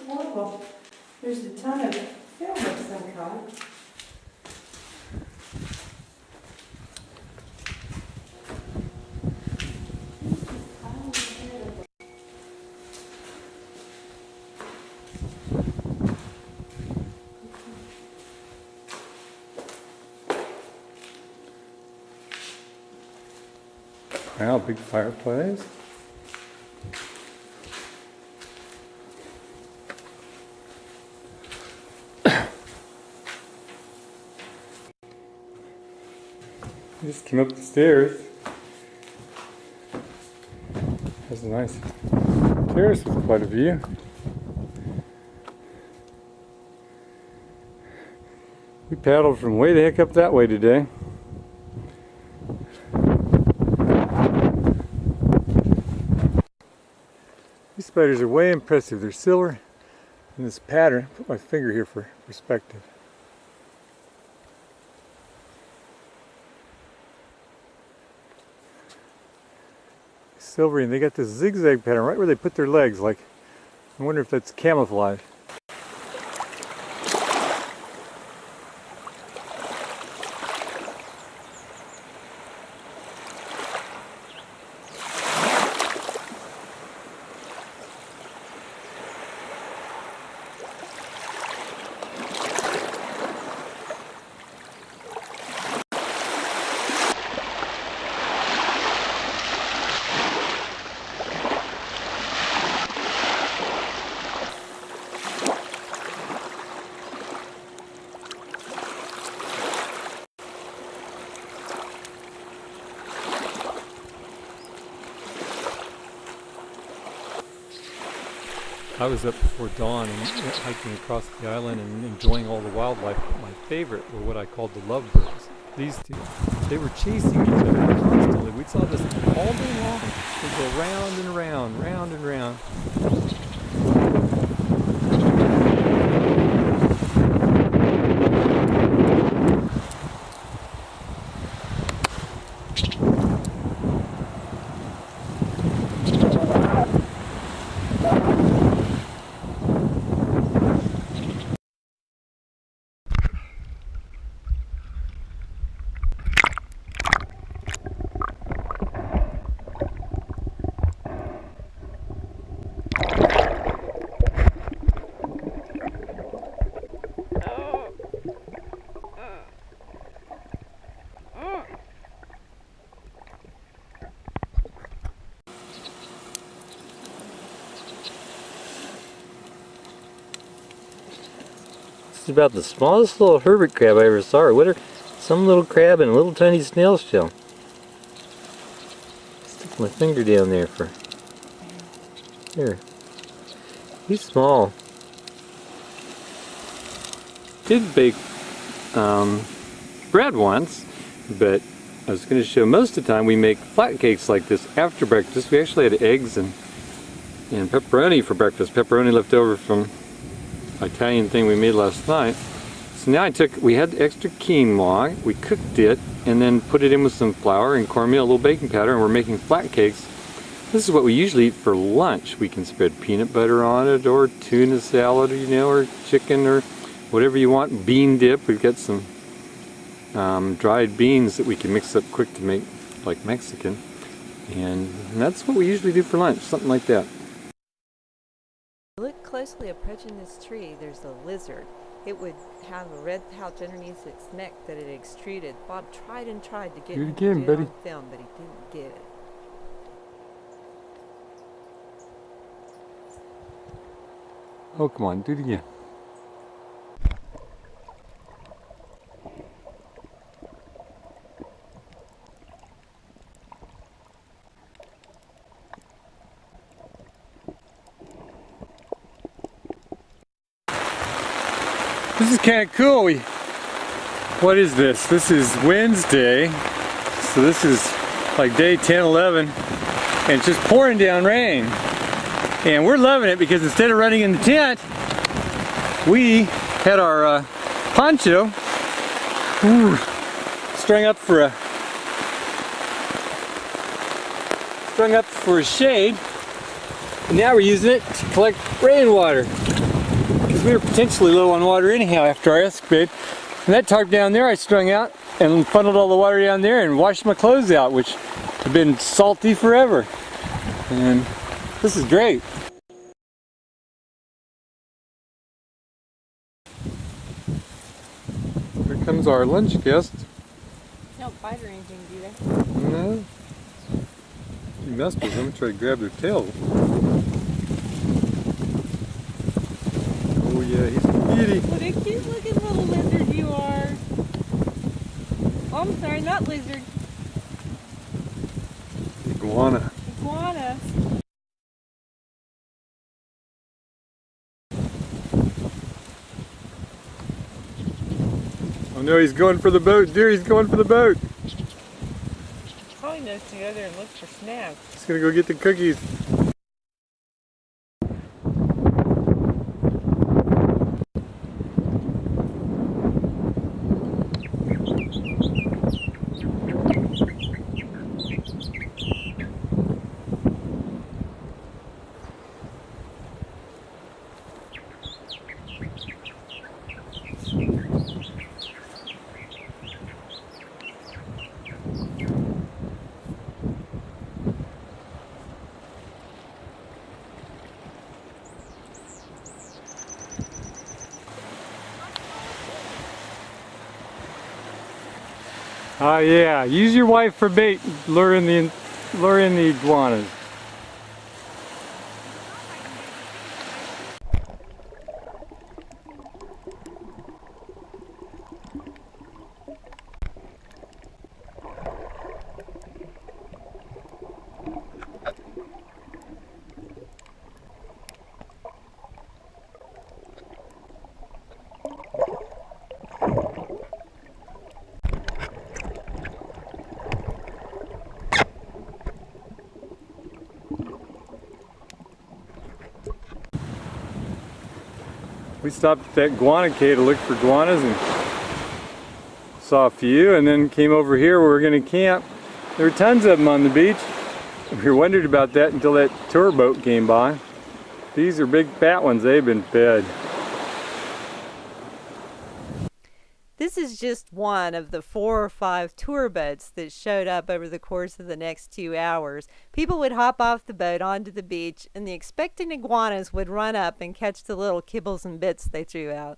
horrible. There's a ton of film of some kind. Wow, big fireplace. Just came up the stairs. Has a nice terrace with quite a view. We paddled from way the heck up that way today. These spiders are way impressive. They're silver in this pattern. Put my finger here for perspective. Silvery, and they got this zigzag pattern right where they put their legs. Like, I wonder if that's camouflage. I was up before dawn and hiking across the island and enjoying all the wildlife. My favorite were what I called the lovebirds. These two. They were chasing each other constantly. We saw this all day long. They go round and round, round and round. It's about the smallest little hermit crab I ever saw. What are some little crab and a little tiny snail shell? Stick my finger down there for here. He's small. Did bake bread once, but I was going to show most of the time we make flat cakes like this after breakfast. We actually had eggs and pepperoni for breakfast. Pepperoni left over from Italian thing we made last night. So now we had extra quinoa, we cooked it and then put it in with some flour and cornmeal, a little baking powder, and we're making flat cakes. This is what we usually eat for lunch. We can spread peanut butter on it, or tuna salad, or chicken, or whatever you want. Bean dip. We've got some dried beans that we can mix up quick to make like Mexican. And that's what we usually do for lunch, something like that. Look closely approaching this tree. There's a lizard. It would have a red pouch underneath its neck that it extruded. Bob tried and tried to get Do it him again, to do buddy. it on film, but he didn't get it. Oh, come on, do it again. This is kind of cool. What is this? This is Wednesday. So this is like day 10, 11. And it's just pouring down rain. And we're loving it because instead of running in the tent, we had our poncho strung up for a shade. And now we're using it to collect rainwater. Because we were potentially low on water anyhow after our escapade. And that tarp down there I strung out and funneled all the water down there and washed my clothes out, which have been salty forever. And this is great. Here comes our lunch guest. They don't bite or anything, do they? No. She must be. I'm going to try to grab their tail. Oh yeah, he's a beauty. What a cute looking little lizard you are. Oh, I'm sorry, not lizard. Iguana. Iguana. Oh no, he's going for the boat. Dear, he's going for the boat. Probably knows to go there and look for snacks. He's going to go get the cookies. Oh yeah, use your wife for bait, lure in the iguanas. We stopped at that iguana cave to look for iguanas and saw a few, and then came over here where we're going to camp. There were tons of them on the beach. We wondered about that until that tour boat came by. These are big fat ones. They've been fed. This is just one of the 4 or 5 tour boats that showed up over the course of the next 2 hours. People would hop off the boat onto the beach, and the expectant iguanas would run up and catch the little kibbles and bits they threw out.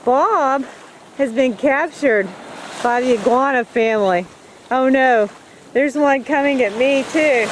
Bob has been captured by the iguana family. Oh no, there's one coming at me too.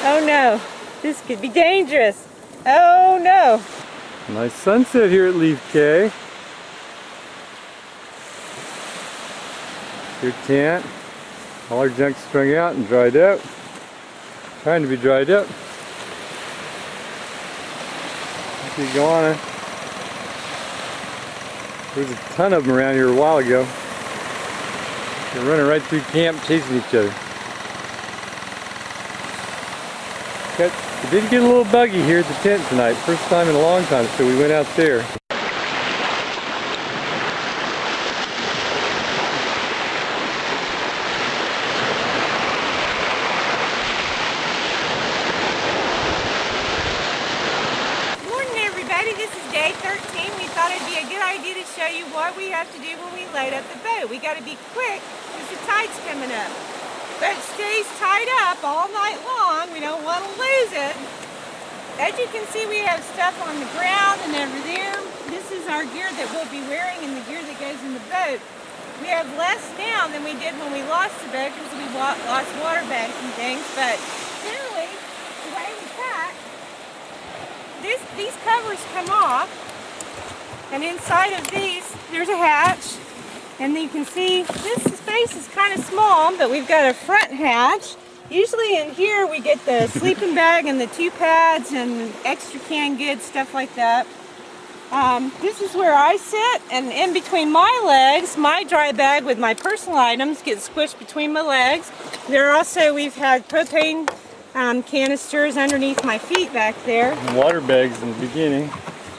Oh no, this could be dangerous. Oh no. Nice sunset here at Leaf Cay. Your tent, all our junk strung out and dried up. Trying to be dried up. There's the iguana. There's a ton of them around here a while ago. They're running right through camp chasing each other. It did get a little buggy here at the tent tonight. First time in a long time, so we went out there. Day 13, we thought it'd be a good idea to show you what we have to do when we load up the boat. We got to be quick because the tide's coming up. Boat stays tied up all night long. We don't want to lose it. As you can see, we have stuff on the ground and over there. This is our gear that we'll be wearing and the gear that goes in the boat. We have less now than we did when we lost the boat because we lost water bags and things, but generally, the way we pack, these covers come off, and inside of these there's a hatch, and you can see this space is kind of small, but we've got a front hatch. Usually in here we get the sleeping bag and the 2 pads and extra canned goods, stuff like that. This is where I sit, and in between my legs, my dry bag with my personal items gets squished between my legs. There also, we've had propane canisters underneath my feet back there. And water bags in the beginning.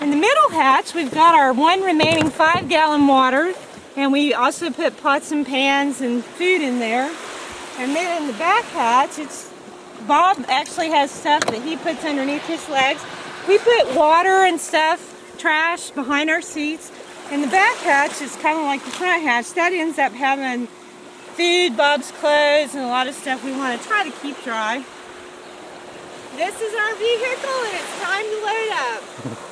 In the middle hatch, we've got our one remaining 5-gallon water, and we also put pots and pans and food in there. And then in the back hatch, it's Bob actually has stuff that he puts underneath his legs. We put water and stuff, trash, behind our seats. And the back hatch is kind of like the front hatch. That ends up having food, Bob's clothes, and a lot of stuff we want to try to keep dry. This is our vehicle, and it's time to load up.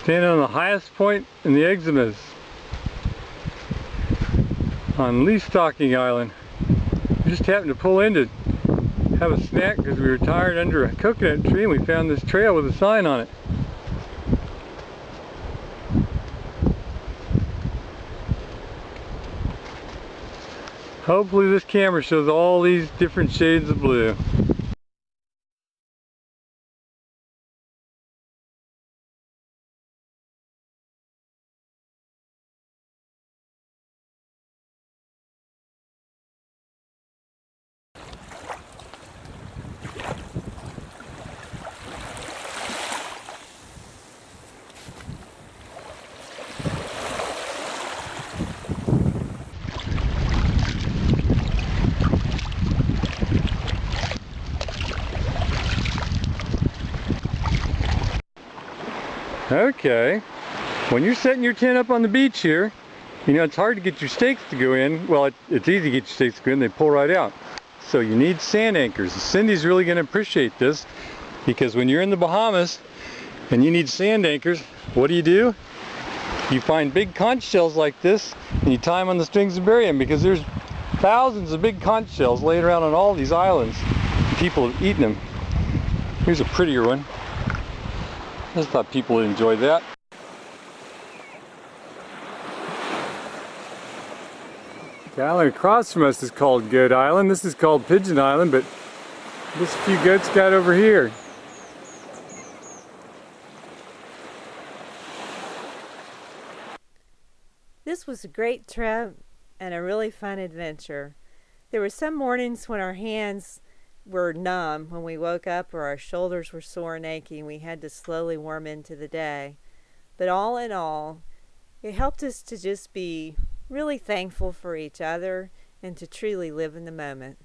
Standing on the highest point in the Exumas on Leaf Stocking Island. We just happened to pull in to have a snack because we were tired under a coconut tree, and we found this trail with a sign on it. Hopefully this camera shows all these different shades of blue. Okay, when you're setting your tent up on the beach here, you know, it's hard to get your stakes to go in. Well, it's easy to get your stakes to go in, they pull right out. So you need sand anchors. Cindy's really going to appreciate this, because when you're in the Bahamas and you need sand anchors, what do? You find big conch shells like this and you tie them on the strings and bury them, because there's thousands of big conch shells laying around on all these islands. People have eaten them. Here's a prettier one. I just thought people would enjoy that. The island across from us is called Goat Island. This is called Pigeon Island, but just a few goats got over here. This was a great trip and a really fun adventure. There were some mornings when our hands were numb when we woke up, or our shoulders were sore and aching. We had to slowly warm into the day. But all in all, it helped us to just be really thankful for each other and to truly live in the moment.